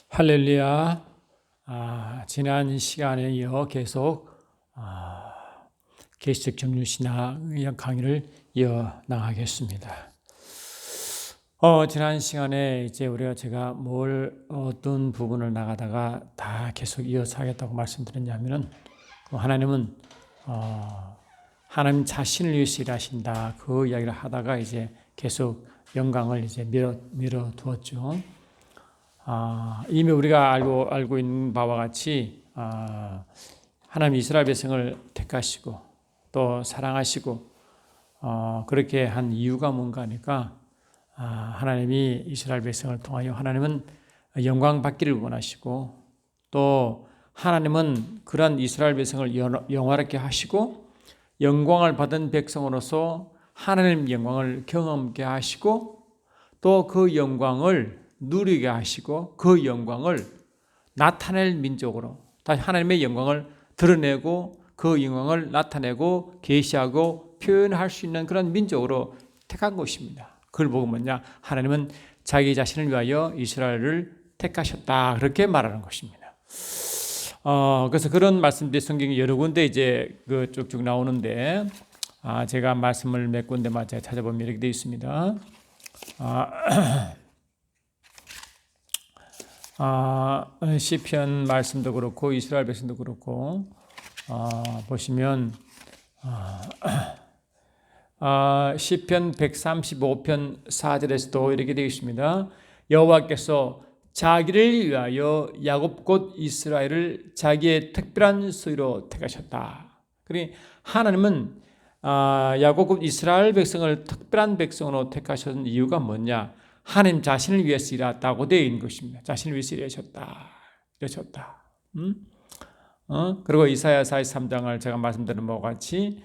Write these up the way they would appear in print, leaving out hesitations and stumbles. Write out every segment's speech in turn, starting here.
할렐루야. 지난 시간에 이어 계속 계시적 정류신학 강의를 이어 나가겠습니다. 지난 시간에 이제 제가 어떤 부분을 나가다가 다 계속 이어서 하겠다고 말씀드렸냐면은 하나님은 하나님 자신을 위해서 일하신다. 그 이야기를 하다가 이제 계속 영광을 이제 밀어 두었죠. 이미 우리가 알고 있는 바와 같이 하나님 이스라엘 백성을 택하시고 또 사랑하시고 그렇게 한 이유가 뭔가 하니까 하나님이 이스라엘 백성을 통하여 하나님은 영광 받기를 원하시고 또 하나님은 그런 이스라엘 백성을 영화롭게 하시고 영광을 받은 백성으로서 하나님 영광을 경험하게 하시고 또 그 영광을 누리게 하시고 그 영광을 나타낼 민족으로 다시 하나님의 영광을 드러내고 그 영광을 나타내고 계시하고 표현할 수 있는 그런 민족으로 택한 것입니다. 그걸 보고 뭐냐? 하나님은 자기 자신을 위하여 이스라엘을 택하셨다. 그렇게 말하는 것입니다. 그래서 그런 말씀들이 성경에 여러 군데 이제 쭉쭉 나오는데 제가 말씀을 몇 군데만 찾아보면 이렇게 되어 있습니다. 시편 말씀도 그렇고 이스라엘 백성도 그렇고 보시면 시편 135편 4절에서도 이렇게 되어 있습니다. 여호와께서 자기를 위하여 야곱 곧 이스라엘을 자기의 특별한 소유로 택하셨다. 그러니 하나님은 야곱 곧 이스라엘 백성을 특별한 백성으로 택하신 이유가 뭐냐? 하나님 자신을 위해서 일했다고 되어 있는 것입니다. 자신을 위해서 일하셨다. 그리고 이사야 43장을 제가 말씀드린 바와 같이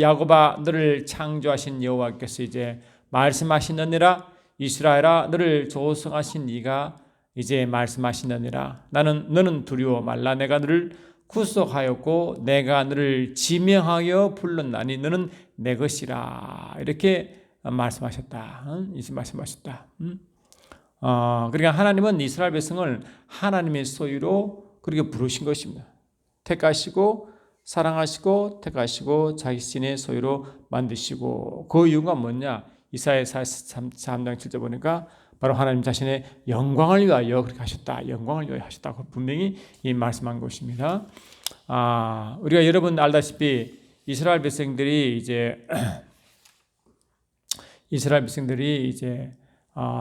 야곱아 너를 창조하신 여호와께서 이제 말씀하시느니라 이스라엘아 너를 조성하신 이가 이제 말씀하시느니라 너는 두려워 말라 내가 너를 구속하였고 내가 너를 지명하여 불렀나니 너는 내 것이라 이렇게 말씀하셨다. 그러니까 하나님은 이스라엘 백성을 하나님의 소유로 그렇게 부르신 것입니다. 택하시고 사랑하시고 택하시고 자신의 소유로 만드시고 그 이유가 뭐냐? 이사야 43장 7절 보니까 바로 하나님 자신의 영광을 위하여 그렇게 하셨다. 영광을 위하여 하셨다고 분명히 말씀한 것입니다. 우리가 여러분 알다시피 이스라엘 백성들이 이제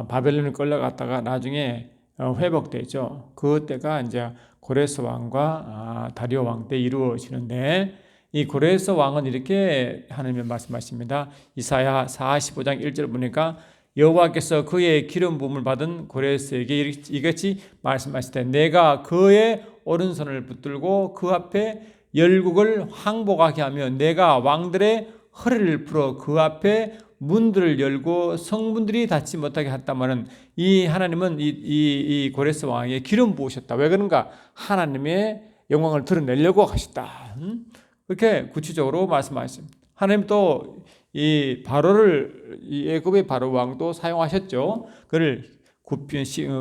바벨론을 끌려갔다가 나중에 회복되죠. 그때가 이제 고레스 왕과 다리오 왕 때 이루어지는데 이 고레스 왕은 이렇게 하나님이 말씀하십니다. 이사야 45장 1절 보니까 여호와께서 그의 기름 부음을 받은 고레스에게 이같이 말씀하시되 내가 그의 오른손을 붙들고 그 앞에 열국을 항복하게 하며 내가 왕들의 허리를 풀어 그 앞에 문들을 열고 성문들이 닫지 못하게 했다마는 이 하나님은 이 고레스 왕에게 기름 부으셨다. 왜 그런가? 하나님의 영광을 드러내려고 하셨다. 그렇게 구체적으로 말씀하셨습니다. 하나님 또 이 바로를 애굽의 바로 왕도 사용하셨죠. 그를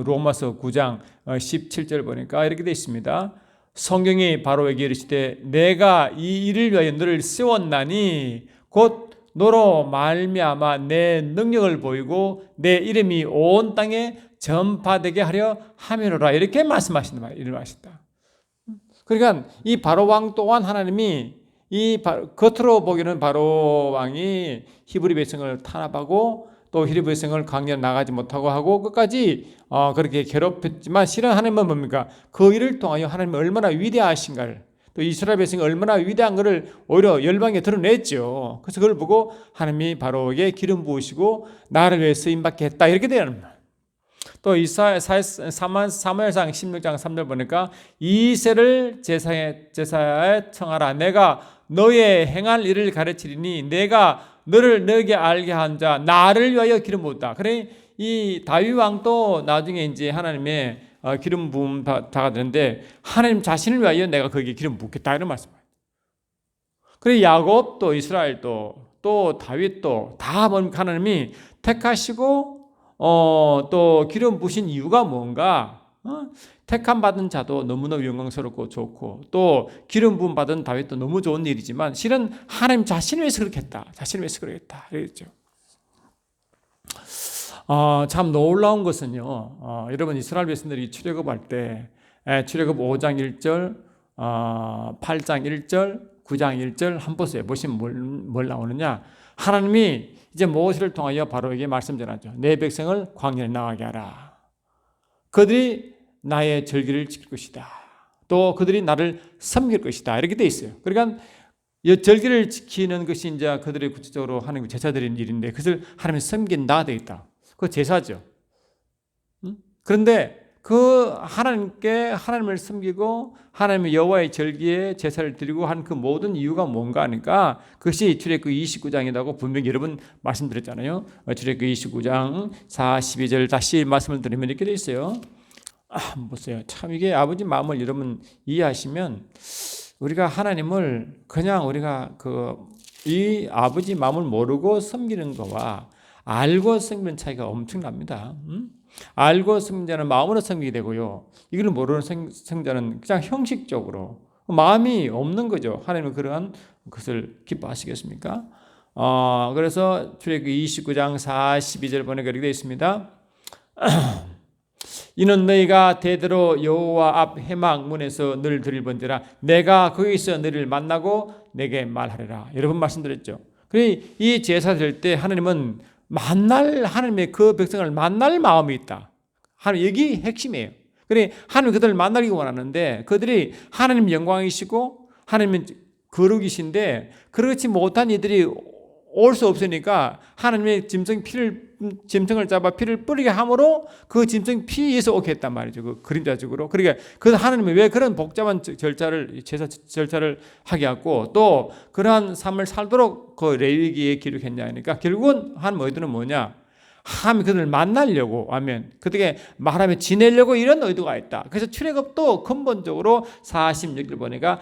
로마서 9장 17절 보니까 이렇게 되어 있습니다. 성경이 바로에게 이르시되 내가 이 일을 위하여 너를 세웠나니 곧 너로 말미암아 내 능력을 보이고 내 이름이 온 땅에 전파되게 하려 함이로라 이렇게 말씀하신다. 그러니까 이 바로 왕 또한 하나님이 겉으로 보기에는 바로 왕이 히브리 백성을 탄압하고 또 히브리 백성을 강연 나가지 못하고 하고 끝까지 그렇게 괴롭혔지만 실은 하나님은 뭡니까? 그 일을 통하여 하나님은 얼마나 위대하신가를 또 이스라엘 백성이 얼마나 위대한 것을 오히려 열방에 드러냈죠. 그래서 그걸 보고 하나님이 바로에게 기름 부으시고 나를 위해 쓰임받게 했다 이렇게 되는 거예요. 또 사무엘상 16장 3절 보니까 이새를 제사에 청하라 내가 너의 행할 일을 가르치리니 내가 너를 너에게 알게 한 자 나를 위하여 기름 부었다. 그래 이 다윗 왕도 나중에 이제 하나님의 기름 부음 다가 되는데 하나님 자신을 위하여 내가 거기에 기름 붓겠다 이런 말씀이에요. 그래 야곱도 이스라엘도 또 다윗도 다 하나님이 택하시고 또 기름 부으신 이유가 뭔가? 택함 받은 자도 너무너무 영광스럽고 좋고 또 기름 부음 받은 다윗도 너무 좋은 일이지만 실은 하나님 자신을 위해서 그렇게 했다. 자신을 위해서 그랬다. 그랬죠. 참 놀라운 것은요. 여러분 이스라엘 백성들이 출애굽할 때 출애굽 5장 1절, 8장 1절, 9장 1절 한번 보세요. 보시면 뭘 나오느냐. 하나님이 이제 모세를 통하여 바로에게 말씀 전하죠. 내 백성을 광야에 나가게 하라. 그들이 나의 절기를 지킬 것이다. 또 그들이 나를 섬길 것이다. 이렇게 돼 있어요. 그러니까 이 절기를 지키는 것이 이제 그들이 구체적으로 하는 제사드리는 일인데 그것을 하나님이 섬긴다 돼 있다. 그 제사죠. 그런데 그 하나님을 섬기고 하나님의 여호와의 절기에 제사를 드리고 한 그 모든 이유가 뭔가 하니까 그것이 출애굽 29장이라고 분명히 여러 번 말씀드렸잖아요. 출애굽 29장 42절 다시 말씀을 드리면 이렇게 돼 있어요. 보세요. 참 이게 아버지 마음을 여러분 이해하시면 우리가 하나님을 그냥 우리가 이 아버지 마음을 모르고 섬기는 거와 알고 섬기는 차이가 엄청납니다. 알고 섬기는 자는 마음으로 섬기게 되고요. 이걸 모르는 성자는 그냥 형식적으로 마음이 없는 거죠. 하나님은 그러한 것을 기뻐하시겠습니까? 그래서 출애굽 29장 42절 보니까 이렇게 되어 있습니다. 이는 너희가 대대로 여호와 앞 회막 문에서 늘 드릴번제라 내가 거기서 너희를 만나고 내게 말하리라. 여러 번 말씀드렸죠. 그래 이 제사 드릴 때 하나님은 하나님의 그 백성을 만날 마음이 있다. 하나님 여기 핵심이에요. 그래 하나님 그들을 만나기 원하는데 그들이 하나님 영광이시고 하나님은 거룩이신데 그렇지 못한 이들이 올 수 없으니까 하나님의 짐승을 잡아 피를 뿌리게 함으로 그 짐승 피에서 오게 했단 말이죠. 그 그림자적으로. 그러니까 그 하나님이 왜 그런 복잡한 제사 절차를 하게 했고 또 그러한 삶을 살도록 그 레위기에 기록했냐 하니까 결국은 한 의도는 뭐냐? 하나님 그들을 만나려고 하면 그들에게 말하며 지내려고 이런 의도가 있다. 그래서 출애굽도 근본적으로 46절 보니까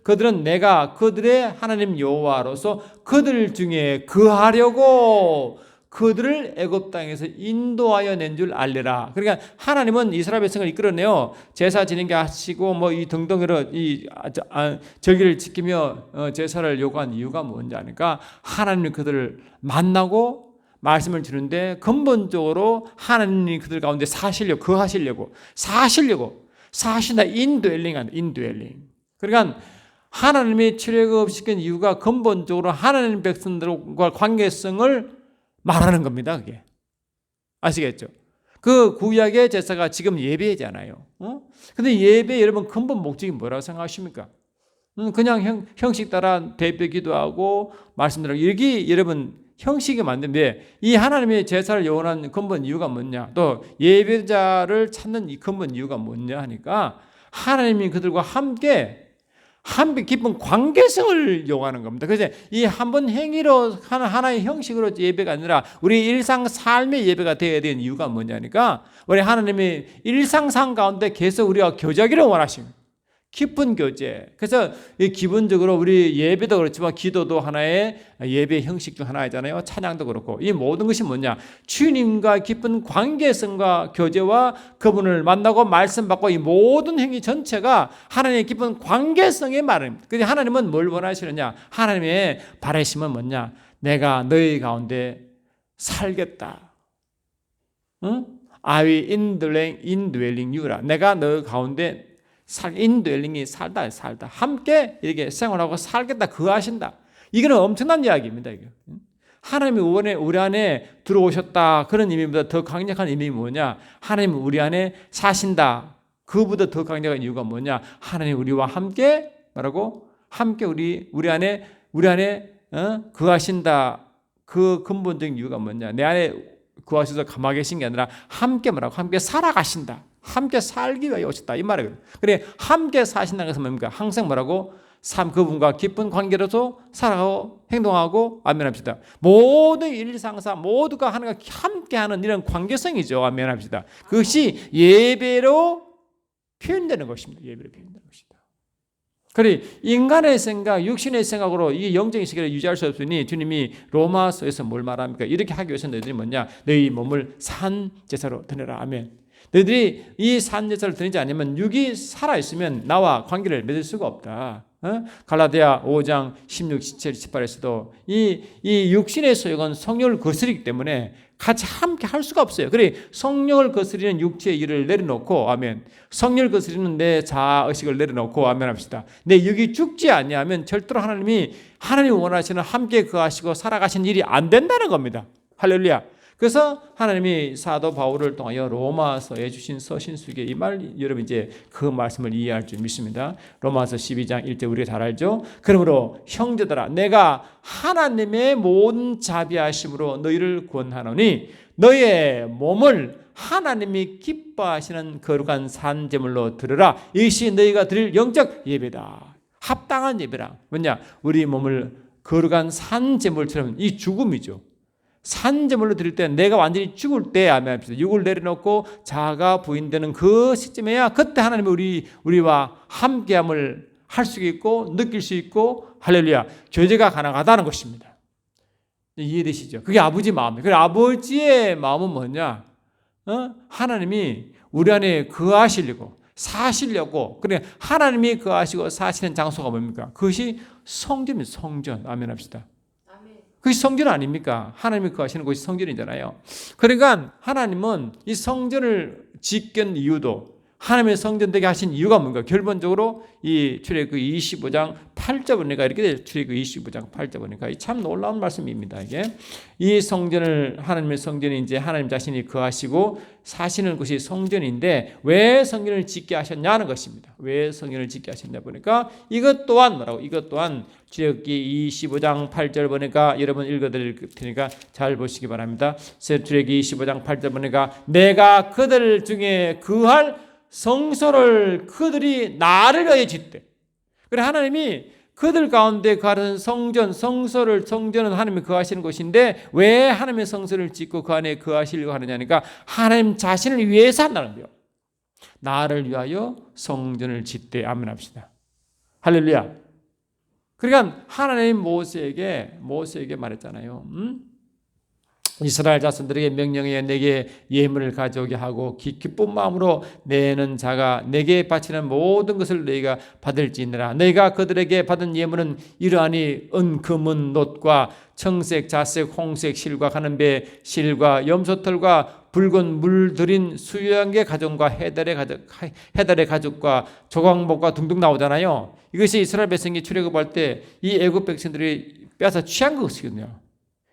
그들은 내가 그들의 하나님 여호와로서 그들 중에 거하려고 그들을 애굽 땅에서 인도하여 낸 줄 알리라. 그러니까 하나님은 이스라엘 백성을 이끌어내요. 제사 지내게 하시고 뭐 이 등등으로 이 절기를 지키며 제사를 요구한 이유가 뭔지 아니까 하나님이 그들을 만나고 말씀을 주는데 근본적으로 하나님이 그들 가운데 거하시려고 사신다 인드웰링. 그러니까 하나님이 출애굽시킨 이유가 근본적으로 하나님 백성들과 관계성을 말하는 겁니다. 그게 아시겠죠? 그 구약의 제사가 지금 예배잖아요. 근데 예배 여러분 근본 목적이 뭐라고 생각하십니까? 그냥 형식 따라 대표 기도하고 말씀드리고 여기 여러분 형식이 맞는데 이 하나님의 제사를 요원한 근본 이유가 뭐냐? 또 예배자를 찾는 이 근본 이유가 뭐냐 하니까 하나님이 그들과 함께 깊은 관계성을 요구하는 겁니다. 그래서 이 한 번 행위로 하나의 형식으로 예배가 아니라 우리 일상 삶의 예배가 되어야 되는 이유가 뭐냐니까 우리 하나님이 일상상 가운데 계속 우리가 교제하기를 원하십니다. 깊은 교제. 그래서 기본적으로 우리 예배도 그렇지만 기도도 하나의 예배 형식 중 하나이잖아요. 찬양도 그렇고 이 모든 것이 뭐냐? 주님과 깊은 관계성과 교제와 그분을 만나고 말씀 받고 이 모든 행위 전체가 하나님의 깊은 관계성의 말입니다. 그래서 하나님은 뭘 원하시느냐? 하나님의 바라심은 뭐냐? 내가 너희 가운데 살겠다. 응? I will indwelling you라. 내가 너 가운데 인드웰링이 살다 함께 이렇게 생활하고 살겠다 거하신다. 이거는 엄청난 이야기입니다. 이게. 하나님이 우리 안에 들어오셨다 그런 의미보다 더 강력한 의미가 뭐냐? 하나님이 우리 안에 사신다. 그보다 더 강력한 이유가 뭐냐? 하나님 우리와 함께 뭐라고? 함께 우리 안에 거하신다. 그 근본적인 이유가 뭐냐? 내 안에 거하셔서 가만히 계신 게 아니라 함께 뭐라고? 함께 살아가신다. 함께 살기 위해 오셨다 이 말이에요. 그래 함께 사신다는 것은 뭡니까? 항상 뭐라고? 그분과 깊은 관계로서 살아가고 행동하고 아멘합시다. 모든 일상사 모두가 하나님과 함께하는 이런 관계성이죠. 아멘합시다. 그것이 예배로 표현되는 것입니다. 예배로 표현되는 것이다. 그래 인간의 생각, 육신의 생각으로 이 영적인 세계를 유지할 수 없으니 주님이 로마서에서 뭘 말합니까? 이렇게 하기 위해서 너희들이 뭐냐? 너희 몸을 산 제사로 드려라. 아멘. 너희들이 이 산제사를 드리지 않으면 육이 살아있으면 나와 관계를 맺을 수가 없다. 갈라디아 5장 16, 17, 18에서도 이 육신의 소욕은 성령을 거스르기 때문에 같이 함께 할 수가 없어요. 그래 성령을 거스리는 육체의 일을 내려놓고 아멘. 성령을 거스리는 내 자아의식을 내려놓고 아멘 합시다. 내 육이 죽지 아니하면 절대로 하나님이 원하시는 함께 거하시고 살아가신 일이 안 된다는 겁니다. 할렐루야. 그래서 하나님이 사도 바울을 통하여 로마서에 주신 서신수기에 이 말 여러분 이제 그 말씀을 이해할 줄 믿습니다. 로마서 12장 1절 우리가 잘 알죠. 그러므로 형제들아 내가 하나님의 모든 자비하심으로 너희를 구원하노니 너희의 몸을 하나님이 기뻐하시는 거룩한 산제물로 드리라. 이것이 너희가 드릴 영적 예배다. 합당한 예배라. 뭐냐? 우리 몸을 거룩한 산제물처럼 이 죽음이죠. 산제물로 드릴 때 내가 완전히 죽을 때 아멘. 육을 내려놓고 자아가 부인되는 그 시점에야 그때 하나님이 우리와 함께함을 할 수 있고 느낄 수 있고 할렐루야 교제가 가능하다는 것입니다. 이해되시죠? 그게 아버지 마음이에요. 그래 아버지의 마음은 뭐냐? 하나님이 우리 안에 거하시려고 사시려고 그래 하나님이 거하시고 사시는 장소가 뭡니까? 그것이 성전입니다. 성전. 아멘 합시다. 그것이 성전 아닙니까? 하나님이 거하시는 곳이 성전이잖아요. 그러니까 하나님은 이 성전을 짓긴 이유도 하나님의 성전 되게 하신 이유가 뭔가? 결론적으로 이 출애굽기 25장 8절 보니까 이렇게 돼요. 출애굽기 25장 8절 보니까 참 놀라운 말씀입니다. 이게 이 성전을 하나님의 성전이 이제 하나님 자신이 거하시고 사시는 곳이 성전인데 왜 성전을 짓게 하셨냐는 것입니다. 왜 성전을 짓게 하셨냐 보니까 이것 또한 뭐라고? 이것 또한 출애굽기 25장 8절 보니까 여러분 읽어드릴 테니까 잘 보시기 바랍니다. 출애굽기 25장 8절 보니까 내가 그들 중에 거할 성소를 그들이 나를 위하여 짓되. 그래 하나님이 그들 가운데 거하는 성전은 하나님이 거하시는 곳인데 왜 하나님의 성소를 짓고 그 안에 거하시려고 하느냐니까 하나님 자신을 위해서 한다는 거예요. 나를 위하여 성전을 짓되 아멘 합시다. 할렐루야. 그러니까 하나님 모세에게 말했잖아요. 이스라엘 자손들에게 명령해 내게 예물을 가져오게 하고 기쁜 마음으로 내는 자가 내게 바치는 모든 것을 너희가 받을지니라. 너희가 그들에게 받은 예물은 이러하니 은, 금은, 놋과 청색, 자색, 홍색 실과 가는배 실과 염소털과 붉은 물 들인 수양의 가죽과 해달의 가죽과 조각목과 등등 나오잖아요. 이것이 이스라엘 백성이 출애굽할 때 이 애굽 백성들이 빼앗아 취한 것이거든요.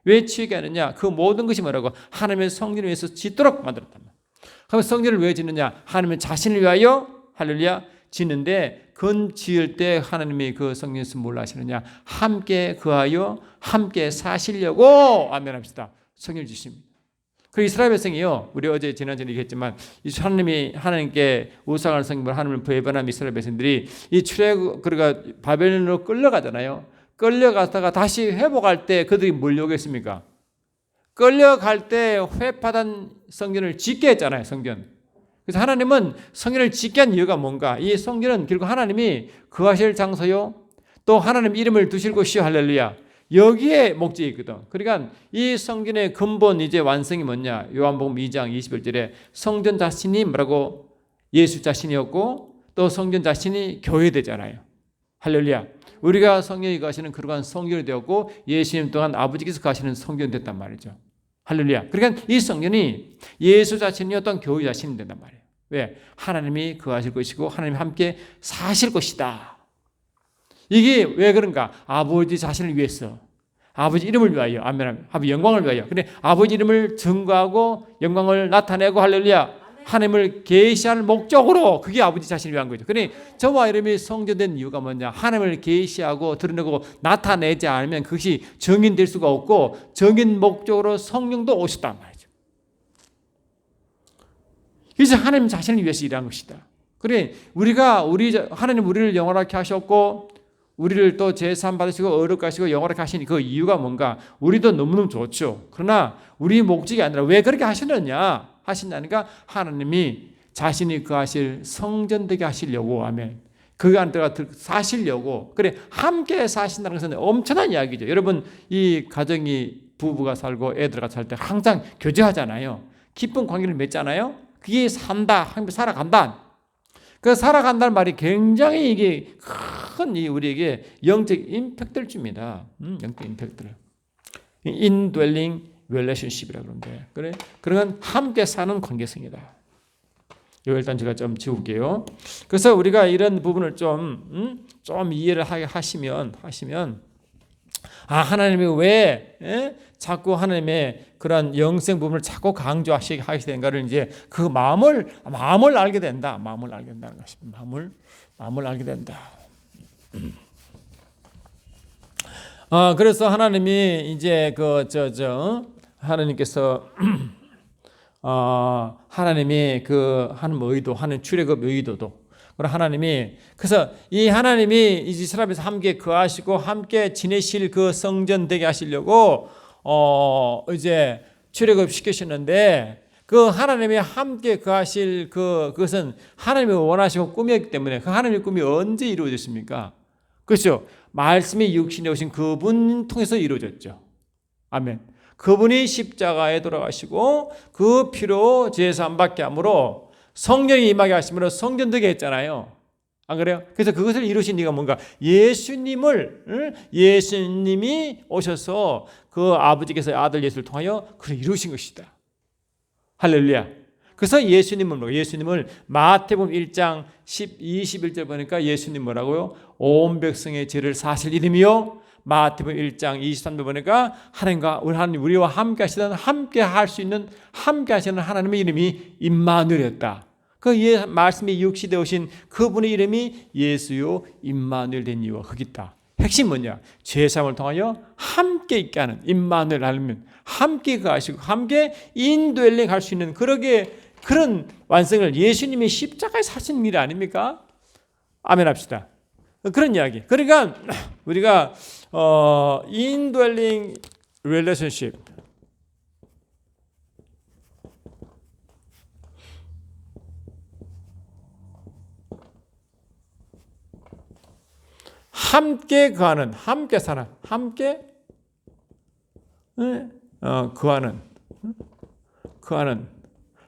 왜 취하게 하느냐? 그 모든 것이 뭐라고? 하나님의 성전을 위해서 짓도록 만들었단 말이에요. 그럼 성전을 왜 짓느냐? 하나님의 자신을 위하여 할렐루야 짓는데 그 지을 때 하나님이 그 성전에서 뭘 하시느냐? 함께 거하여 함께 사시려고 아멘 합시다. 성전을 짓습니다. 그 이스라엘 백성이요. 우리 어제 지난주에 얘기했지만 하나님이 하나님께 우상을 섬기고 하나님을 배반한 이스라엘 백성들이 이 출애굽 그러니까 바벨론으로 끌려가잖아요. 끌려가다가 다시 회복할 때 그들이 뭘 요구했습니까? 끌려갈 때 회파단 성전을 짓게 했잖아요. 성전. 그래서 하나님은 성전을 짓게 한 이유가 뭔가? 이 성전은 결국 하나님이 거하실 장소요. 또 하나님 이름을 두실 곳이요. 할렐루야. 여기에 목적이 있거든. 그러니까 이 성전의 근본 이제 완성이 뭐냐? 요한복음 2장 21절에 성전 자신이 뭐라고? 예수 자신이었고 또 성전 자신이 교회 되잖아요. 할렐루야. 우리가 성령이 가시는 그러한 성전이 되었고 예수님 또한 아버지께서 가시는 성전이 됐단 말이죠. 할렐루야. 그러니까 이 성전이 예수 자신이었던 교회 자신이 된단 말이에요. 왜? 하나님이 거하실 것이고 하나님이 함께 사실 것이다. 이게 왜 그런가? 아버지 자신을 위해서 아버지 이름을 위하여 아멘. 아버지 영광을 위하여. 근데 아버지 이름을 증거하고 영광을 나타내고 할렐루야. 하나님을 계시할 목적으로 그게 아버지 자신을 위한 거죠. 그러니 저와 이름이 성전된 이유가 뭐냐? 하나님을 계시하고 드러내고 나타내지 않으면 그것이 정인될 수가 없고 정인 목적으로 성령도 오셨단 말이죠. 그래서 하나님 자신을 위해서 일한 것이다. 그래 하나님 우리를 영원하게 하셨고 우리를 또 제사함 받으시고 어렵게 하시고 영원하게 하신 그 이유가 뭔가? 우리도 너무너무 좋죠. 그러나 우리 목적이 아니라 왜 그렇게 하셨느냐? 하신다니까 하나님이 자신이 거하실 성전 되게 하시려고 아멘. 그 안에다가 사시려고 그래 함께 사신다는 것은 엄청난 이야기죠. 여러분 이 가정이 부부가 살고 애들과 살 때 항상 교제하잖아요. 기쁜 관계를 맺잖아요. 그게 살아간다. 그 살아간다는 말이 굉장히 이게 큰 우리에게 영적 임팩트를 줍니다. 영적 임팩트를. indwelling relationship이라고 그러는데, 그래? 그런 함께 사는 관계성이다. 이거 일단 제가 좀 지울게요. 그래서 우리가 이런 부분을 좀 이해를 하시면, 하나님이 왜 자꾸 하나님의 그런 영생 부분을 자꾸 강조하시게 되는가를 이제 그 마음을 알게 된다. 마음을 알게 된다는 것입니다. 마음을 알게 된다. 그래서 하나님이 이제 하나님께서 하나님이 하는 의도, 하는 출애굽 의도도, 그리고 하나님이 그래서 이 하나님이 이스라엘에서 함께 거하시고 함께 지내실 그 성전 되게 하시려고 이제 출애굽 시키셨는데, 그 하나님이 함께 거하실 그것은 하나님이 원하시고 꿈이었기 때문에 그 하나님의 꿈이 언제 이루어졌습니까? 그렇죠. 말씀이 육신에 오신 그분 통해서 이루어졌죠. 아멘. 그분이 십자가에 돌아가시고 그 피로 죄사함 받게 함으로 성령이 임하게 하심으로 성전 되게 했잖아요. 안 그래요? 그래서 그것을 이루신 이가 뭔가 예수님이 오셔서 그 아버지께서 아들 예수를 통하여 그를 이루신 것이다. 할렐루야. 그래서 예수님을 마태복음 1장 21절 보니까 예수님 뭐라고요? 온 백성의 죄를 사실 이름이요. 마태복음 1장 23절 보니까 하나님과 우리와 함께 하시는 함께 하시는 하나님의 이름이 임마누엘이었다. 그 말씀이 육시되어 오신 그분의 이름이 예수요 임마누엘 된 이유가 거기 있다. 핵심 뭐냐? 죄사함을 통하여 함께 있게 하는 임마누엘 하나님, 함께 거하시고 함께 인도엘링 할 수 있는 그런 완성을 예수님이 십자가에 사신 일 아닙니까? 아멘 합시다. 그런 이야기. 그러니까 우리가 indwelling relationship, 함께 거하는, 함께 사는, 함께 거하는,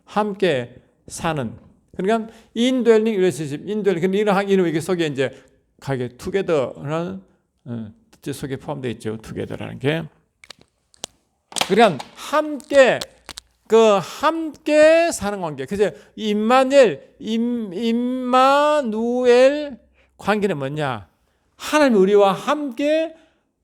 함께 사는. 그러니까 indwelling relationship, 이런 이게 속에 이제 가게 together라는 뜻 속에 포함되어 있죠. together라는 게. 그러니까 함께 사는 관계. 그래서 임마누엘 관계는 뭐냐? 하나님 우리와 함께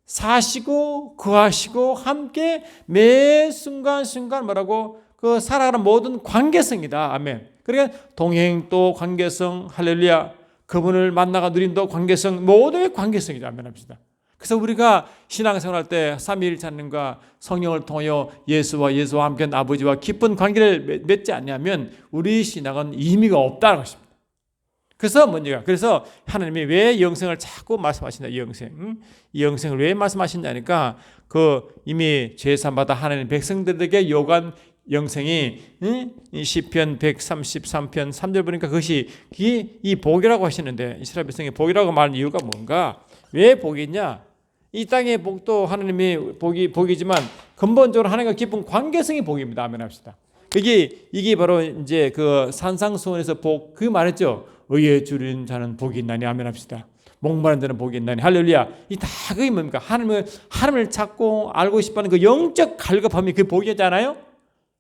사시고 거하시고 함께 매 순간순간 뭐라고 살아가는 모든 관계성이다. 아멘. 그러니까 동행도 관계성, 할렐루야. 그분을 만나가 누린도 관계성, 모두의 관계성이다. 아멘 합시다. 그래서 우리가 신앙생활할 때 삼위일체하나님과 성령을 통하여 예수와 함께 아버지와 깊은 관계를 맺지 않냐면 우리 신앙은 의미가 없다는 것입니다. 그래서 뭔가 그래서 하나님이 왜 영생을 자꾸 말씀하신다. 이 영생을 왜 말씀하신다니까 이미 죄사함 받아 하나님 백성들에게 요구한 영생이 시편 133편 3절 보니까 그것이 이 복이라고 하시는데, 이스라엘 백성의 복이라고 말하는 이유가 뭔가? 왜 복이냐? 이 땅의 복도 하나님의 복이지만 근본적으로 하나님과 깊은 관계성이 복입니다. 아멘 합시다. 이게 바로 이제 산상수훈에서 복, 말했죠. 의에 주린 자는 복이 있나니. 아멘 합시다. 목마른 자는 복이 있나니. 할렐루야. 이 다 그게 뭡니까? 하나님을 찾고 알고 싶어하는 그 영적 갈급함이 그 복이잖아요.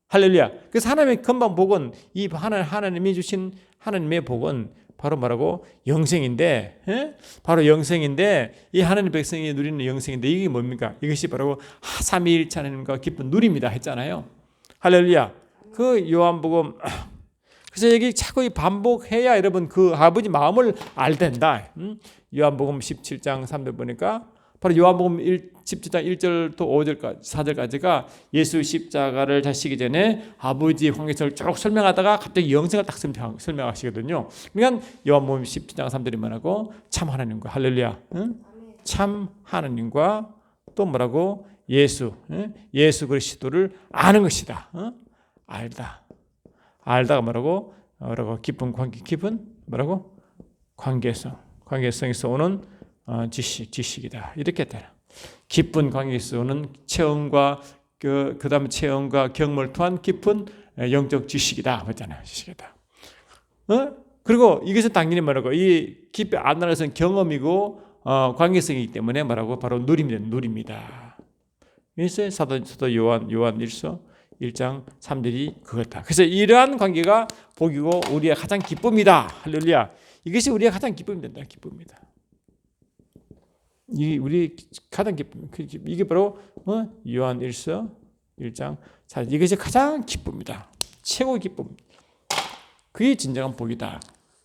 할렐루야. 그래서 하나님의 금방 복은 하나님이 주신 하나님의 복은 바로 뭐라고? 영생인데, 바로 영생인데, 이 하나님 백성이 누리는 영생인데 이게 뭡니까? 이것이 바로 삼위일체 하나님과 깊은 누림이다 했잖아요. 할렐루야. 요한복음, 그래서 여기 자꾸 반복해야 여러분 아버지 마음을 알된다. 요한복음 17장 3절 보니까 바로 요한복음 17장 1절부터 5절까지 4절까지가 예수 십자가를 자시기 전에 아버지의 관계성을 쭉 설명하다가 갑자기 영생을 딱 설명하시거든요. 그러니까 요한복음 17장 3절이 뭐라고? 참 하나님과, 할렐루야, 참 하나님과 또 뭐라고? 예수 그리스도를 아는 것이다. 알다가 뭐라고? 깊은 관계, 뭐라고? 관계성에서 오는 지식이다. 이렇게 되라. 깊은 관계에서 오는 체험과 그다음 체험과 경험을 통한 깊은 영적 지식이다. 그랬잖아요. 지식이다. 그리고 이것은 당연히 뭐라고 이 깊이 안다는 것은 경험이고 관계성이기 때문에 뭐라고 바로 누립니다. 그래서 사도 요한 1서 1장 3절이 그렇다. 그래서 이러한 관계가 복이고 우리의 가장 기쁨이다. 할렐루야. 이것이 우리의 가장 기쁨이 된다. 기쁨이다. 이 우리 가장 기쁨. 이게 바로 요한 1서 1장 4절. 이것이 가장 기쁨이다. 최고의 기쁨. 그게 진정한 복이다.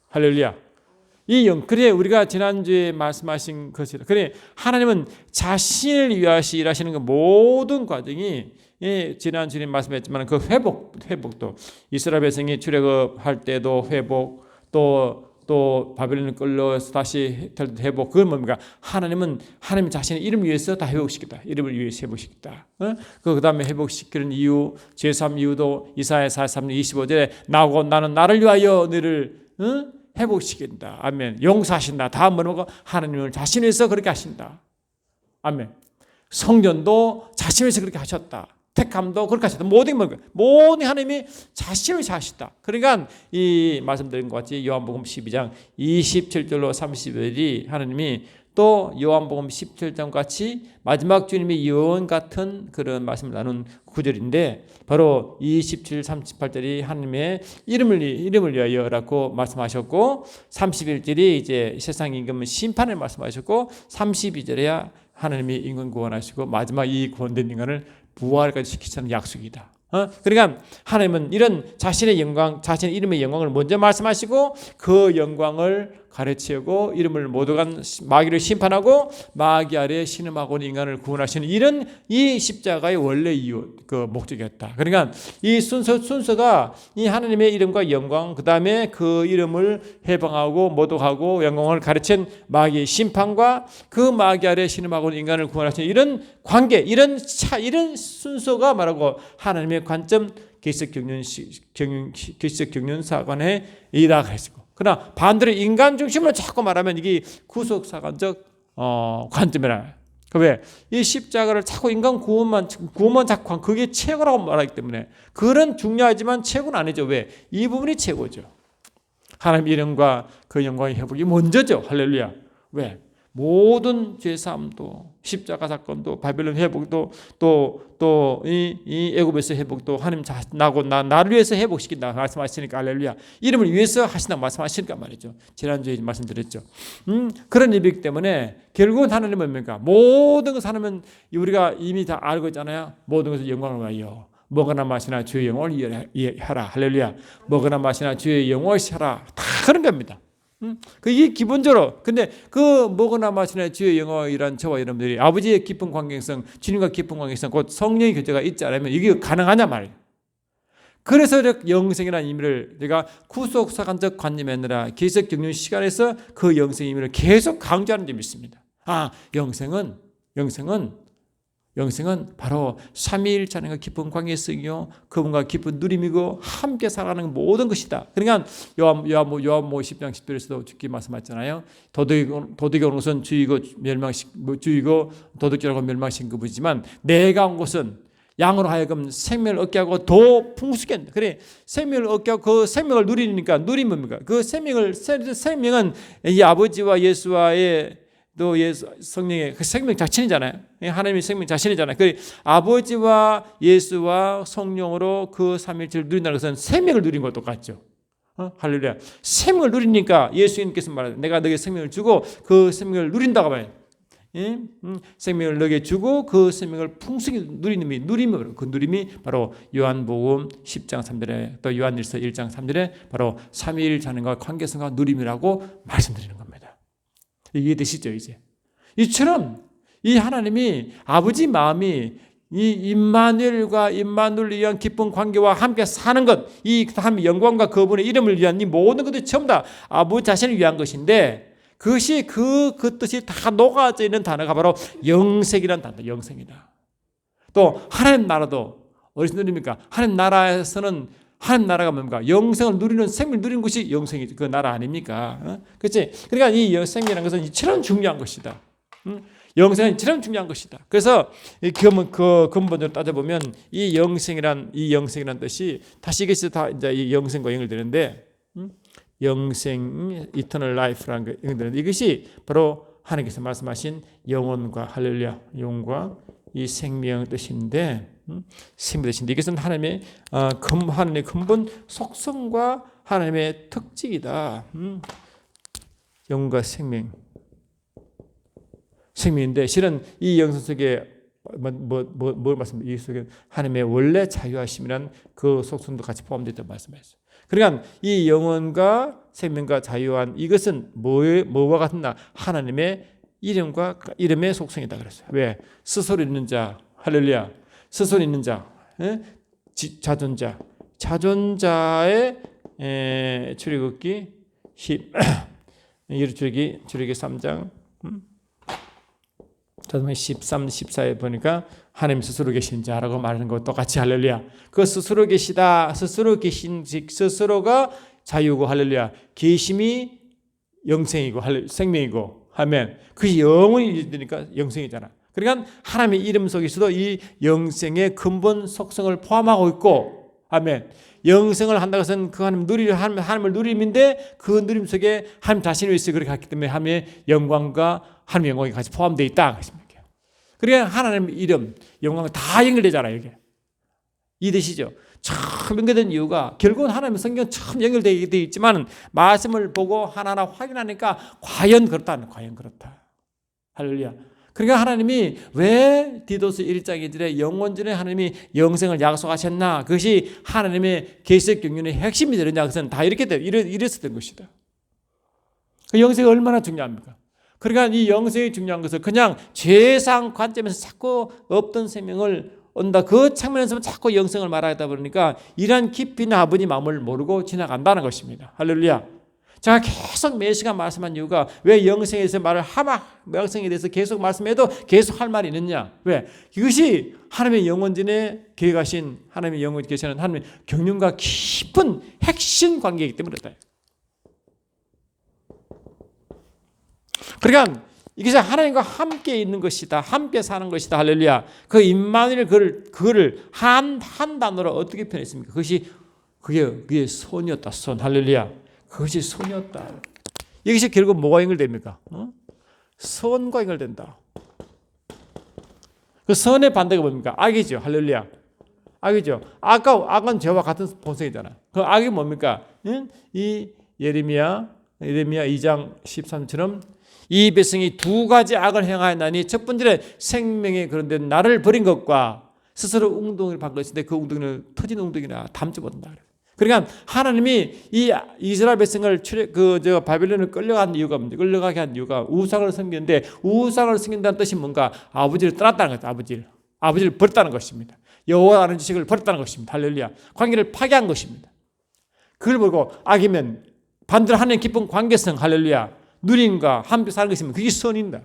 할렐루야. 그래 우리가 지난주에 말씀하신 것이다. 그래 하나님은 자신을 위하여 일하시는 그 모든 과정이 지난주에 말씀했지만 그 회복도 이스라엘 백성이 출애굽할 때도 회복 또 바벨론을 끌려서 다시 회복. 그건 뭡니까? 하나님 자신의 이름을 위해서 다 회복시키다. 이름을 위해서 회복시키다. 그 다음에 회복시키는 이유, 제삼 이유도 이사야 43장 25절에 나는 나를 위하여 너를 회복시킨다. 아멘. 용서하신다. 다음 뭐라고? 하나님을 자신에서 그렇게 하신다. 아멘. 성전도 자신에서 그렇게 하셨다. 택함도 그렇게 하셨다. 모든 하나님이 자신을 하시다. 그러니까 이 말씀드린 것 같이 요한복음 12장 27절로 30절이 하나님이 또 요한복음 17장 같이 마지막 주님의 예언 같은 그런 말씀을 나눈 구절인데 바로 27, 38절이 하나님의 이름을 위하여라고 말씀하셨고 31절이 이제 세상 임금 심판을 말씀하셨고 32절에야 하나님이 인간 구원하시고 마지막 이 구원된 인간을 부활까지 시키시는 약속이다. 그러니까 하나님은 이런 자신의 영광, 자신의 이름의 영광을 먼저 말씀하시고 그 영광을 가르치고 이름을 모두가 마귀를 심판하고 마귀 아래 신음하고 인간을 구원하시는 이런 이 십자가의 원래 이유 그 목적이었다. 그러니까 이 순서가 이 하나님의 이름과 영광 그 다음에 그 이름을 해방하고 모독하고 영광을 가르친 마귀의 심판과 그 마귀 아래 신음하고 인간을 구원하시는 이런 관계 이런 순서가 말하고 하나님의 관점 기적경륜사관의 이다 그랬고 그러나 반대로 인간 중심으로 자꾸 말하면 이게 구속사관적 관점이라. 왜? 이 십자가를 자꾸 인간 구원만 자꾸 그게 최고라고 말하기 때문에 그런 중요하지만 최고는 아니죠. 왜? 이 부분이 최고죠. 하나님 이름과 그 영광의 회복이 먼저죠. 할렐루야. 왜? 모든 죄사함도 십자가 사건도 바벨론 회복도 또 이 애굽에서 회복도 하나님 나를 위해서 회복시킨다 말씀하시니까 할렐루야. 이름을 위해서 하신다고 말씀하시니까 말이죠. 지난주에 말씀드렸죠. 그런 일이기 때문에 결국은 하나님은 뭡니까? 모든 것을 하나님은 우리가 이미 다 알고 있잖아요. 모든 것을 영광을 위하여 먹으나 마시나 주의 영광을 하라. 할렐루야. 먹으나 마시나 주의 영광을 하라. 다 그런 겁니다. 그게 기본적으로. 근데 그 먹으나 마시나 주의 영광이란 저와 여러분들이 아버지의 깊은 관계성, 주님과 깊은 관계성, 곧 성령의 교제가 있지 않으면 이게 가능하냐 말이에요. 그래서 영생이라는 의미를 내가 구속사관적 관념이 아니라 기적경륜 시간에서 그 영생의 의미를 계속 강조하는 점이 있습니다. 영생은 바로 삼위일체님과 깊은 관계성이요 그분과 깊은 누림이고 함께 살아가는 모든 것이다. 그러니까 요한모 10장 10절에서도 쉽게 말씀하셨잖아요. 도덕이 오는 것은 주이고 도덕질하고 멸망시킨 그분이지만 내가 온 것은 양으로 하여금 생명을 얻게 하고 더 풍수게 한다. 그래 생명을 얻게 하고 그 생명을 누리니까 누리면 뭡니까? 그 생명은 이 아버지와 예수와의 또 성령의 그 생명 자신이잖아요. 하나님의 생명 자신이잖아요. 그 아버지와 예수와 성령으로 그 삼위일체를 누린다는 것은 생명을 누린 것도 똑같죠. 할렐루야. 생명을 누리니까 예수님께서 말하죠. 내가 너에게 생명을 주고 그 생명을 누린다고 말해요. 생명을 너에게 주고 그 생명을 풍성히 누리는 그 누림이 바로 요한복음 10장 3절에 또 요한일서 1장 3절에 바로 삼위일체님과 관계성과 누림이라고 말씀드리는 겁니다. 이해되시죠 이제? 이처럼 이 하나님이 아버지 마음이 이 임마누엘을 위한 기쁜 관계와 함께 사는 것, 이 하나님의 영광과 그분의 이름을 위한 이 모든 것들이 전부 다 아버지 자신을 위한 것인데 그것이 그 뜻이 다 녹아져 있는 단어가 바로 영생이라는 단어, 영생이다. 또 하나님 나라도 어디서 누립니까? 하나님 나라에서는 하나님 나라가 뭡니까? 영생을 누리는 생명을 누리는 것이 영생이 그 나라 아닙니까? 그렇지? 그러니까 이 영생이라는 것은 이처럼 중요한 것이다. 영생은 이처럼 중요한 것이다. 그래서 그 근본적으로 따져보면 이 영생이란 뜻이 다시 이것이 다 이제 이 영생과 연결되는데, 영생, eternal life라는 게 연결되는데, 이것이 바로 하나님께서 말씀하신 영혼과 할렐루야, 영혼과 이 생명 뜻인데, 생명 뜻인데, 이것은 하나님의 근본 속성과 하나님의 특징이다. 영혼과 생명인데, 실은 이 영성 속에 뭘 말씀드리죠? 이 속에 하나님의 원래 자유하심이란 그 속성도 같이 포함되어 있다고 말씀하셨어요. 그러니까 이 영혼과 생명과 자유한 이것은 뭐와 같나? 하나님의 이름의 속성이다 그랬어요. 왜? 스스로 있는 자, 할렐루야. 스스로 있는 자, 자존자의 출애굽기 3장 13, 14에 보니까 하나님 스스로 계신 자라고 말하는 것도 똑같이 할렐루야. 그 스스로 계시다, 스스로 계신 스스로가 자유고 할렐루야. 계심이 영생이고 생명이고 하면 그것이 영원히 되니까 영생이잖아. 그러니까 하나님의 이름 속에서도 이 영생의 근본 속성을 포함하고 있고, 아멘. 영생을 한다고 해서는 그 하나님을 누림인데 그 누림 속에 하나님 자신이 있어 그렇게 했기 때문에 하나님의 영광과 하나님의 영광이 같이 포함되어 있다. 그러니까 하나님의 이름, 영광이 다 연결되잖아요. 이게 이해되시죠? 처음 연결된 이유가 결국은 하나님의 성경 처음 연결되어 있지만 말씀을 보고 하나하나 확인하니까 과연 그렇다. 할렐루야. 그러니까 하나님이 왜 디도스 1장 2절에 영원전에 하나님이 영생을 약속하셨나? 그것이 하나님의 계시적 경륜의 핵심이 되느냐? 그것은 다 이랬을 된 것이다. 그 영생이 얼마나 중요합니까? 그러니까 이 영생이 중요한 것을 그냥 죄상 관점에서 자꾸 없던 생명을 온다. 그 측면에서 자꾸 영생을 말하다 보니까 이러한 깊이나 아버지 마음을 모르고 지나간다는 것입니다. 할렐루야. 제가 계속 매 시간 말씀한 이유가 왜 영생에 대해서 영생에 대해서 계속 말씀해도 계속 할 말이 있느냐? 왜? 이것이 하나님의 영원전에 계획하신 하나님의 영원히 계시는 하나님의 경륜과 깊은 핵심 관계이기 때문에 그렇다. 그러니까 이것이 하나님과 함께 있는 것이다. 함께 사는 것이다. 할렐루야. 그 임마누엘 그거를 한 단어로 어떻게 표현했습니까? 그게 손이었다. 손. 할렐루야. 그것이 손이었다. 이것이 결국 뭐가 연결됩니까? 선과 연결된다. 그 선의 반대가 뭡니까? 악이죠. 할렐루야. 악이죠. 악은 죄와 같은 본성이잖아. 그 악이 뭡니까? 이 예레미야 2장 13처럼 이 백성이 두 가지 악을 행하였나니 첫 번째는 생명에 그런데 나를 버린 것과 스스로 웅덩이를 박을 때 그 웅덩이를 터진 웅덩이나 담지 못한다. 그러니까 하나님이 이 이스라엘 백성을 바벨론을 끌려가게 한 이유가 우상을 섬기는데 우상을 섬긴다는 뜻이 뭔가? 아버지를 떠났다는 거죠. 아버지를 버렸다는 것입니다. 여호와라는 지식을 버렸다는 것입니다. 할렐루야. 관계를 파괴한 것입니다. 그걸 보고 악이면 반대로 하나님 깊은 관계성 할렐루야. 누림과 함께 사는 것이면 그게 선입니다.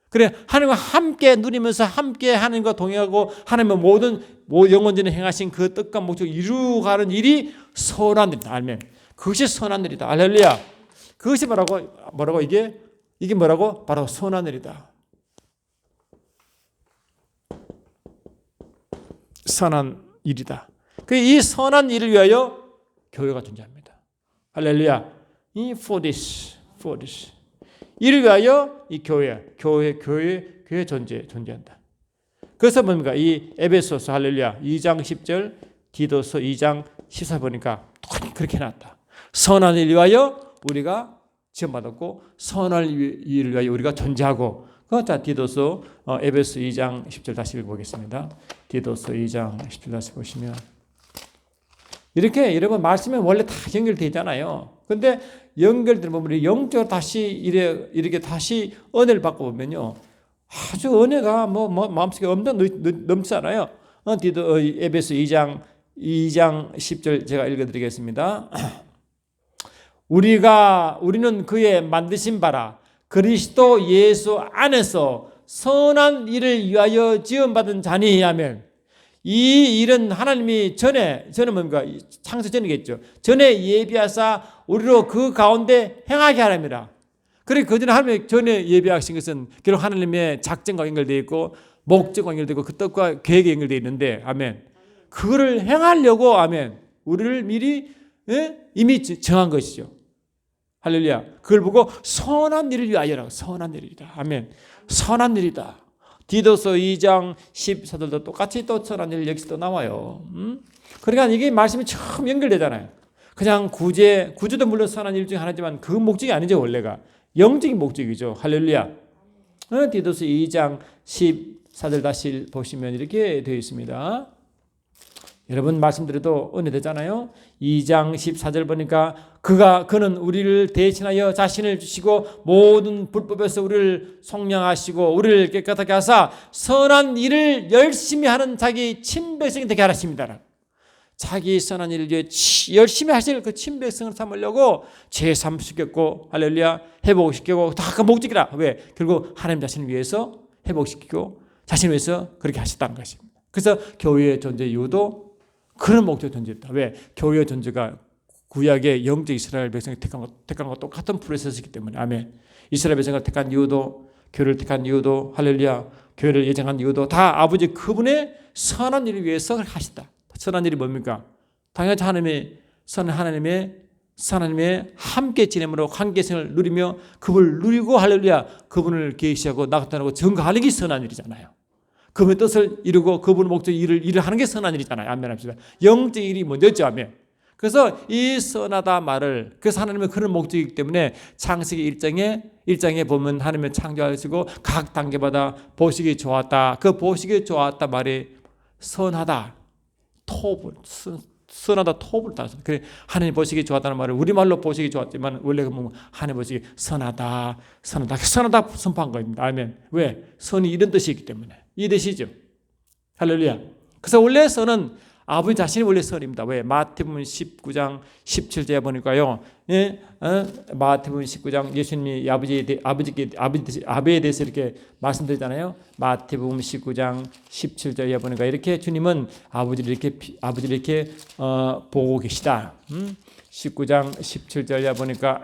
그래 하나님과 함께 누리면서 함께 하나님과 동행하고 하나님의 모든 영원전에 행하신 그 뜻과 목적을 이루어가는 일이 선한 일이다. 아멘. 그것이 선한 일이다. 할렐루야. 그것이 뭐라고 이게 뭐라고? 바로 선한 일이다. 선한 일이다. 이 선한 일을 위하여 교회가 존재합니다. 할렐루야. 이 for this. 이를 위하여 이 교회 존재한다. 그래서 뭡니까? 이 에베소서 할렐루야 2장 10절, 디도서 2장 14 보니까 그렇게 해놨다. 선한 일을 위하여 우리가 지원받았고 선한 일을 위하여 우리가 존재하고. 자 디도서 에베소 2장 10절 다시 읽어보겠습니다. 디도서 2장 10절 다시 보시면 이렇게 여러분 말씀에 원래 다 연결되어 있잖아요. 근데 연결되면 우리 영적으로 다시 이렇게 다시 은혜를 받고 보면요. 아주 은혜가 마음속에 엄청 넘치잖아요. 에베소 2장 10절 제가 읽어드리겠습니다. 우리는 그의 만드신 바라 그리스도 예수 안에서 선한 일을 위하여 지원받은 자니 하면 이 일은 하나님이 저는 뭡니까? 창세 전이겠죠. 전에 예비하사 우리로 그 가운데 행하게 하랍니다. 그래 그 전에 하나님 전에 예비하신 것은 결국 하나님의 작정과 연결되어 있고 목적과 연결되고 그 뜻과 계획에 연결되어 있는데 아멘. 그거를 행하려고 아멘. 우리를 미리 이미 정한 것이죠. 할렐루야. 그걸 보고 선한 일을 위하여라. 선한 일이다. 아멘. 선한 일이다. 디도서 2장 14절도 똑같이 또 선한 일 여기서 또 나와요. 그러니까 이게 말씀이 처음 연결되잖아요. 그냥 구제도 물론 선한 일 중에 하나지만 그 목적이 아니죠. 원래가 영적인 목적이죠. 할렐루야. 디도서 2장 14절 다시 보시면 이렇게 되어 있습니다. 여러분 말씀드려도 은혜되잖아요. 2장 14절 보니까 그는 우리를 대신하여 자신을 주시고 모든 불법에서 우리를 속량하시고 우리를 깨끗하게 하사 선한 일을 열심히 하는 자기 친백성이 되게 하십니다. 자기 선한 일을 위해 열심히 하실 그 친백성을 삼으려고 재삼시켰고 할렐루야 회복시키고 다 그 목적이라. 왜? 결국 하나님 자신을 위해서 회복시키고 자신을 위해서 그렇게 하셨다는 것입니다. 그래서 교회의 존재 이유도 그런 목적이 존재했다. 왜? 교회의 존재가 구약의 영적 이스라엘 백성이 택한 것과 똑같은 프로세스이기 때문에. 아멘. 이스라엘 백성을 택한 이유도, 교회를 택한 이유도, 할렐루야, 교회를 예정한 이유도 다 아버지 그분의 선한 일을 위해서 하시다. 선한 일이 뭡니까? 당연히 하나님의 함께 지내므로 관계성을 누리며 그분을 누리고 할렐루야 그분을 계시하고 나타나고 증거하는 게 선한 일이잖아요. 그분의 뜻을 이루고 그분의 목적 일을 하는 게 선한 일이잖아요. 아멘 합시다. 영적 일이 먼저죠. 아멘. 그래서 이 선하다 말을 그래서 하나님은 그런 목적이기 때문에 창세기 1장에 보면 하나님은 창조하시고 각 단계마다 보시기 좋았다. 그 보시기 좋았다 말이 선하다. 선하다 톱을 따서 그래 하나님 보시기 좋았다는 말을 우리말로 보시기 좋았지만 원래 뭐 하나님 보시기 선하다 선포한 겁니다. 아멘. 왜? 선이 이런 뜻이 있기 때문에 이 뜻이죠. 할렐루야. 그래서 원래 선은 아버지 자신이 원래 선입니다. 왜? 마태복음 19장 17절에 보니까요. 마태복음 19장 예수님이 아버지에 대해서 이렇게 말씀드리잖아요. 마태복음 19장 17절에 보니까 이렇게 주님은 아버지를 이렇게 보고 계시다. 19장 17절에 보니까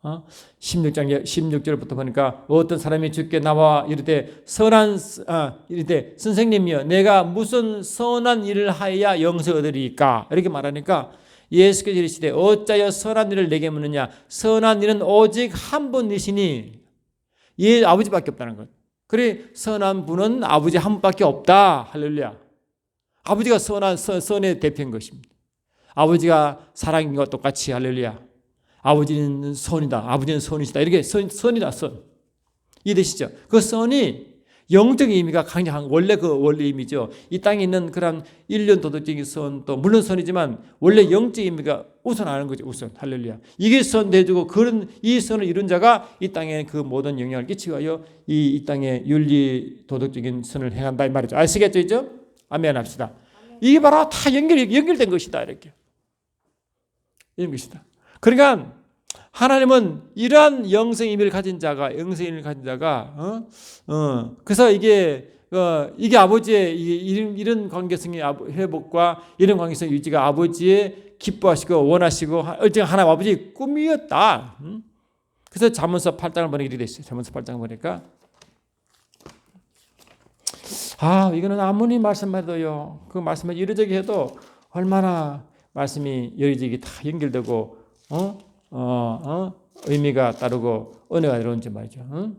16절부터 보니까 어떤 사람이 주께 나와 이르되 이르되 선생님이여 내가 무슨 선한 일을 하여야 영생 얻으리까 이렇게 말하니까 예수께서 이르시되 어찌하여 선한 일을 내게 묻느냐 선한 일은 오직 한 분이시니 아버지밖에 없다는 것. 그래 선한 분은 아버지 한 분밖에 없다. 할렐루야. 아버지가 선의 대표인 것입니다. 아버지가 사랑인 것과 똑같이 할렐루야. 아버지는 선이다. 아버지는 선이시다. 이렇게 선이다. 선. 이해되시죠? 그 선이 영적인 의미가 강력한 원래 의미죠. 이 땅에 있는 그런 일련 도덕적인 선도 물론 선이지만 원래 영적인 의미가 우선하는 거죠. 우선. 할렐루야. 이게 선 내주고 그런 이 선을 이룬 자가 이 땅에 그 모든 영향을 끼치고 하여 이 땅에 윤리 도덕적인 선을 행한다 이 말이죠. 아시겠죠? 이죠? 아멘 합시다. 이게 바로 다 연결된 것이다. 이렇게. 이런 것이다. 그러니까 하나님은 이러한 영성의 의미를 가진 자가 그래서 이게 아버지의 이런 관계성의 회복과 이런 관계성의 유지가 아버지의 기뻐하시고 원하시고 얼정 하나님 아버지의 꿈이었다. 그래서 잠언서 8장을 보니까 이렇게 돼 있어요. 잠언서 8장을 보니까 이거는 아무리 말씀해도요. 그 말씀을 이러저기 해도 얼마나 말씀이 여기저기 다 연결되고 의미가 따르고 은혜가 이루어진지 말이죠.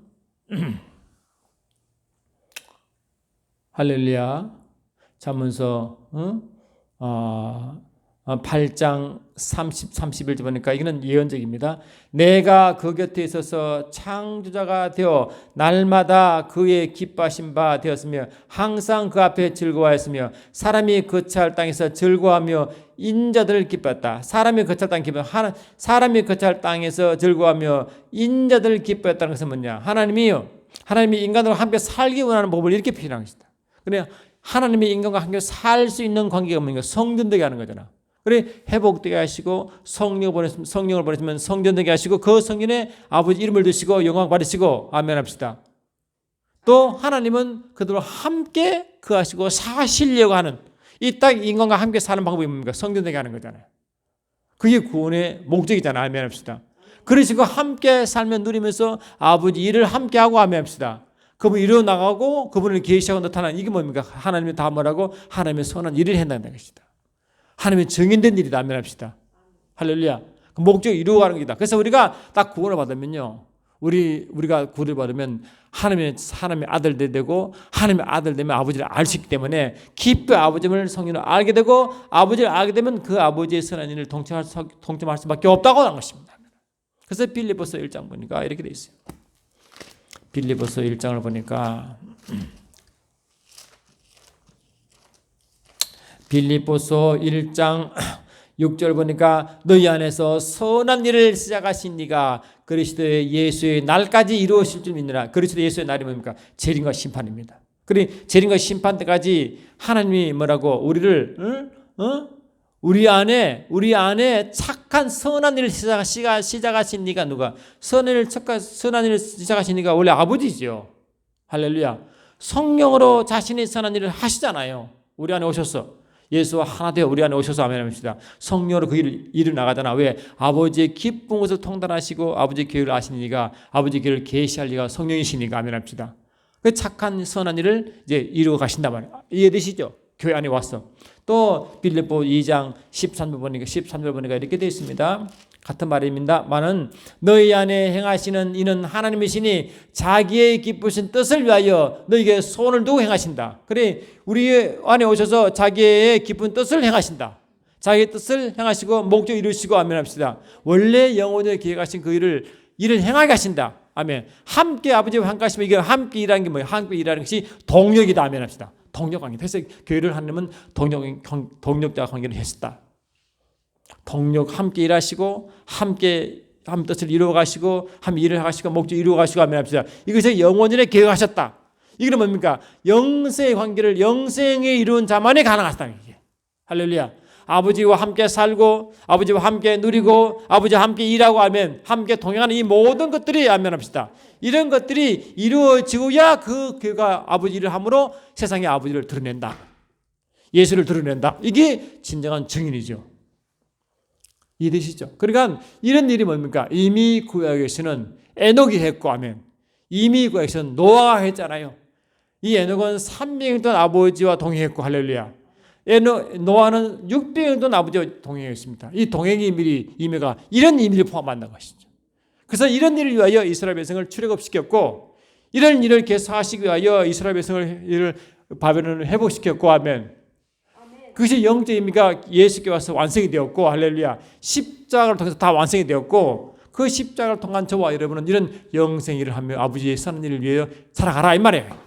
할렐루야. 잠언서 8장 31절 보니까 이거는 예언적입니다. 내가 그 곁에 있어서 창조자가 되어 날마다 그의 기뻐하신 바 되었으며 항상 그 앞에 즐거워하였으며 사람이 거처할 땅에서 즐거워하며 인자들을 기뻤다. 사람이 거처할 땅에서 즐거워하며 인자들을 기뻐했다는 것은 뭐냐? 하나님이 인간들과 함께 살기 원하는 법을 이렇게 표현한 것이다. 그래 하나님이 인간과 함께 살 수 있는 관계가 뭔가 성전되게 하는 거잖아. 그래 회복되게 하시고 성령을 보내시면 성전되게 하시고 그 성전에 아버지 이름을 두시고 영광 받으시고 아멘 합시다. 또 하나님은 그들과 함께 거하시고 사시려고 하는 이 땅 인간과 함께 사는 방법이 뭡니까? 성전되게 하는 거잖아요. 그게 구원의 목적이잖아요. 아멘 합시다. 그러시고 함께 살며 누리면서 아버지 일을 함께 하고 아멘 합시다. 그분 이루어 나가고 그분을 계시하고 나타나는 이게 뭡니까? 하나님의 다 뭐라고? 하나님의 선한 일을 한다는 것이다. 하나님의 정인된 일이다. 아멘 합시다. 할렐루야. 그 목적을 이루어가는 것이다. 그래서 우리가 딱 구원을 받으면요. 우리가 구원을 받으면 하나님의 아들들 되고 하나님의 아들 되면 아버지를 알 수 있기 때문에 깊이 아버지를 성령으로 알게 되고 아버지를 알게 되면 그 아버지의 선한 일을 동참할 수밖에 없다고 하는 것입니다. 그래서 빌립보서 1장 보니까 이렇게 돼 있어요. 빌립보서 1장을 보니까 빌립보서 1장 6절 보니까 너희 안에서 선한 일을 시작하신 이가 그리스도의 예수의 날까지 이루어질 줄 믿느라. 그리스도 예수의 날이 뭡니까? 재림과 심판입니다. 그러니 재림과 심판 때까지 하나님이 뭐라고 우리를 우리 안에 착한 선한 일을 시작하신 이가 누가? 선한 일을 시작하신 이가 원래 아버지죠. 할렐루야. 성령으로 자신의 선한 일을 하시잖아요. 우리 안에 오셔서. 예수와 하나 되어 우리 안에 오셔서 아멘 합시다. 성령으로 그 일을 이루 나가잖아. 왜? 아버지의 기쁜 것을 통달하시고 아버지의 계획을 아시는 이가 아버지의 계획을 계시할 이가 성령이시니까 아멘 합시다. 그 착한 선한 일을 이제 이루어 가신단 말이에요. 이해되시죠? 교회 안에 왔어. 또 빌립보 2장 13절 보니까 이렇게 되어 있습니다. 같은 말입니다. 만은 너희 안에 행하시는 이는 하나님이시니 자기의 기쁘신 뜻을 위하여 너희에게 손을 두고 행하신다. 그래 우리 안에 오셔서 자기의 기쁜 뜻을 행하신다. 자기의 뜻을 행하시고 목적 이루시고 아멘 합시다. 원래 영혼에 계획하신 그 일을 행하게 하신다. 아멘. 함께 아버지와 함께 하시면 이게 함께 일하는 게 뭐예요? 함께 일하는 것이 동력이다. 아멘 합시다. 동력 관계. 그래서 교회를 하려면 동력자 관계를 했었다. 동력 함께 일하시고 함께 한 뜻을 이루어 가시고 한 일을 하시고 목적 이루어 가시고 하면 합시다. 이것을 영원전에 계획하셨다. 이게 뭡니까? 영생의 관계를 영생에 이룬 자만이 가능하다. 이게. 할렐루야. 아버지와 함께 살고 아버지와 함께 누리고 아버지와 함께 일하고 하면 함께 동행하는 이 모든 것들이 아멘 합시다. 이런 것들이 이루어지고야 그 교회가 아버지 일을 함으로 세상에 아버지를 드러낸다. 예수를 드러낸다. 이게 진정한 증인이죠. 이해되시죠? 그러니까 이런 일이 뭡니까? 이미 구약에서는 에녹이 했고 아멘. 이미 구약에서는 노아가 했잖아요. 이 에녹은 300년 동안 아버지와 동행했고 할렐루야. 노아는 600년 동안 아버지와 동행했습니다. 이 동행의 의미가 이런 의미를 포함한다는 것이죠. 그래서 이런 일을 위하여 이스라엘 백성을 출애굽시켰고 이런 일을 계속하시기 위하여 이스라엘 백성을 바벨론을 회복시켰고 아멘. 그것이 영적 의미가 예수께 와서 완성이 되었고 할렐루야. 십자가를 통해서 다 완성이 되었고 그 십자가를 통한 저와 여러분은 이런 영생 일을 하며 아버지의 선한 일을 위하여 살아가라 이 말이에요.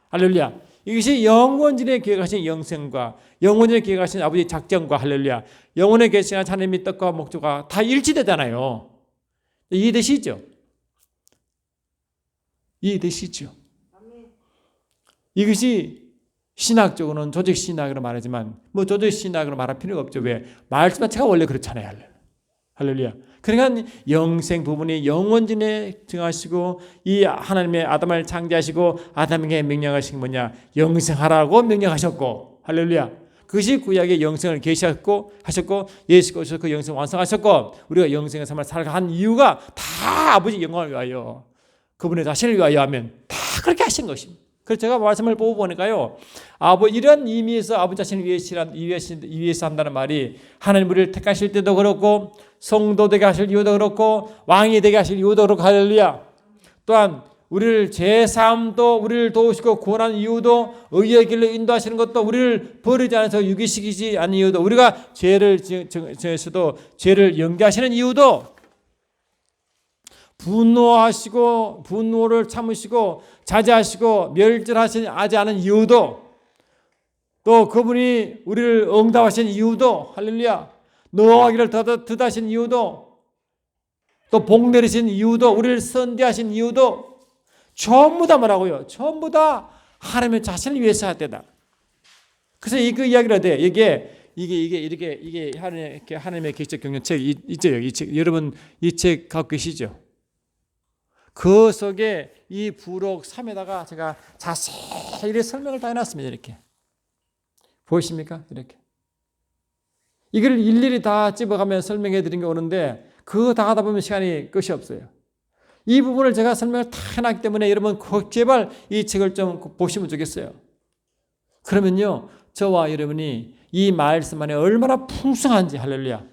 할렐루야. 이것이 영원전에 계획하신 영생과 영원전에 계획하신 아버지의 작정과 할렐루야. 영원에 계신 하나님의 뜻과 목적과 다 일치되잖아요. 이해되시죠? 이해되시죠? 이것이 신학적으로는 조직신학으로 말하지만 뭐 조직신학으로 말할 필요가 없죠. 왜? 말씀 자체가 원래 그렇잖아요. 할렐루야. 그러니까 영생 부분이 영원전에 정하시고 이 하나님의 아담을 창조하시고 아담에게 명령하신 게 뭐냐? 영생하라고 명령하셨고 할렐루야. 그것이 구약의 영생을 계시하셨고 예수가 오셔서 그 영생을 완성하셨고 우리가 영생의 삶을 살아간 이유가 다 아버지 영광을 위하여 그분의 자신을 위하여 하면 다 그렇게 하신 것입니다. 그래서 제가 말씀을 보고 보니까요. 이런 의미에서 아버지 자신을 위해서 한다는 말이 하나님 우리를 택하실 때도 그렇고 성도 되게 하실 이유도 그렇고 왕이 되게 하실 이유도 그렇고 할렐루야. 또한 우리를 제사함도 우리를 도우시고 구원하는 이유도 의의 길로 인도하시는 것도 우리를 버리지 않아서 유기시키지 않는 이유도 우리가 죄를 정해서도 죄를 연기하시는 이유도 분노를 참으시고 자제하시고 멸절하지 않은 이유도 또 그분이 우리를 응답하신 이유도 할렐루야. 노하기를 뜻하신 이유도 또 복 내리신 이유도 우리를 선대하신 이유도 전부 다 뭐라고요? 전부 다 하나님의 자신을 위해서 할 때다. 그래서 그 이야기를 돼. 이게 하나님의 계시적 경륜책 있죠. 이 책 여러분 이 책 갖고 계시죠? 그 속에 이 부록 3에다가 제가 자세히 설명을 다 해놨습니다. 이렇게 보이십니까? 이렇게 이걸 일일이 다 집어가면 설명해 드린 게 오는데 그거 다 하다 보면 시간이 끝이 없어요. 이 부분을 제가 설명을 다 해놨기 때문에 여러분 제발 이 책을 좀 보시면 좋겠어요. 그러면요, 저와 여러분이 이 말씀 안에 얼마나 풍성한지, 할렐루야,